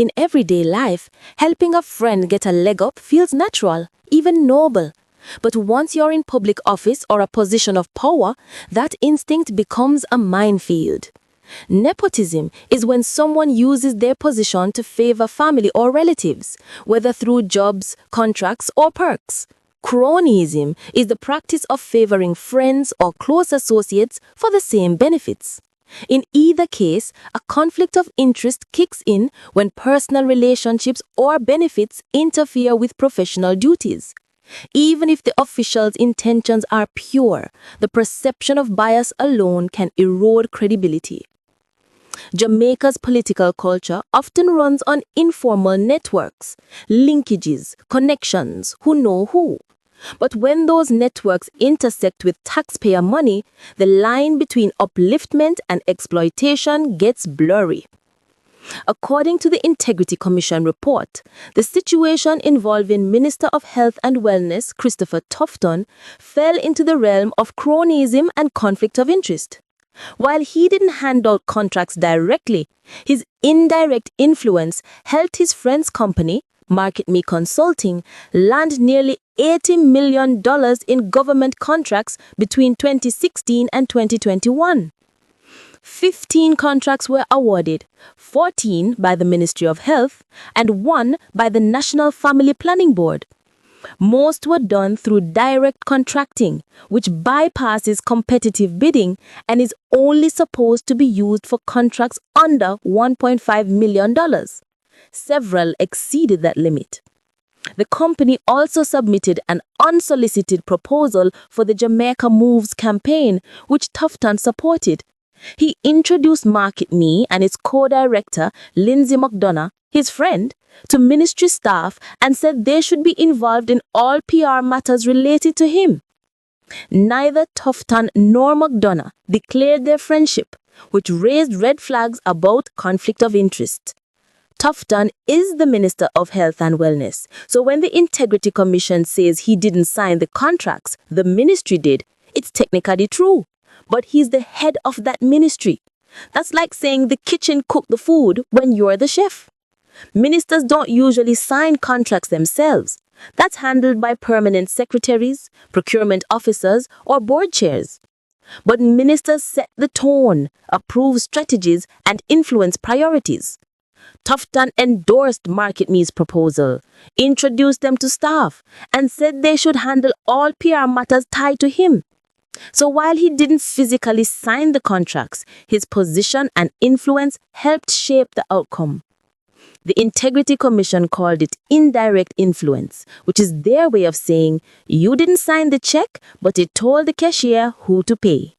In everyday life, helping a friend get a leg up feels natural, even noble. But once you're in public office or a position of power, that instinct becomes a minefield. Nepotism is when someone uses their position to favor family or relatives, whether through jobs, contracts, or perks. Cronyism is the practice of favoring friends or close associates for the same benefits. In either case, a conflict of interest kicks in when personal relationships or benefits interfere with professional duties. Even if the official's intentions are pure, the perception of bias alone can erode credibility. Jamaica's political culture often runs on informal networks, linkages, connections, who know who. But when those networks intersect with taxpayer money, the line between upliftment and exploitation gets blurry. According to the Integrity Commission report, the situation involving Minister of Health and Wellness Christopher Tufton fell into the realm of cronyism and conflict of interest. While he didn't hand out contracts directly, his indirect influence helped his friend's company, Market Me Consulting, land nearly $80 million in government contracts between 2016 and 2021. 15 contracts were awarded, 14 by the Ministry of Health and 1 by the National Family Planning Board. Most were done through direct contracting, which bypasses competitive bidding and is only supposed to be used for contracts under $1.5 million. Several exceeded that limit. The company also submitted an unsolicited proposal for the Jamaica Moves campaign, which Tufton supported. He introduced Market Me and its co-director, Lyndsey McDonnough, his friend, to ministry staff and said they should be involved in all PR matters related to him. Neither Tufton nor McDonnough declared their friendship, which raised red flags about conflict of interest. Tufton is the Minister of Health and Wellness, so when the Integrity Commission says he didn't sign the contracts the ministry did, it's technically true. But he's the head of that ministry. That's like saying the kitchen cooked the food when you're the chef. Ministers don't usually sign contracts themselves. That's handled by permanent secretaries, procurement officers, or board chairs. But ministers set the tone, approve strategies, and influence priorities. Tufton endorsed Market Me's proposal, introduced them to staff, and said they should handle all PR matters tied to him. So while he didn't physically sign the contracts, his position and influence helped shape the outcome. The Integrity Commission called it indirect influence, which is their way of saying, you didn't sign the check, but it told the cashier who to pay.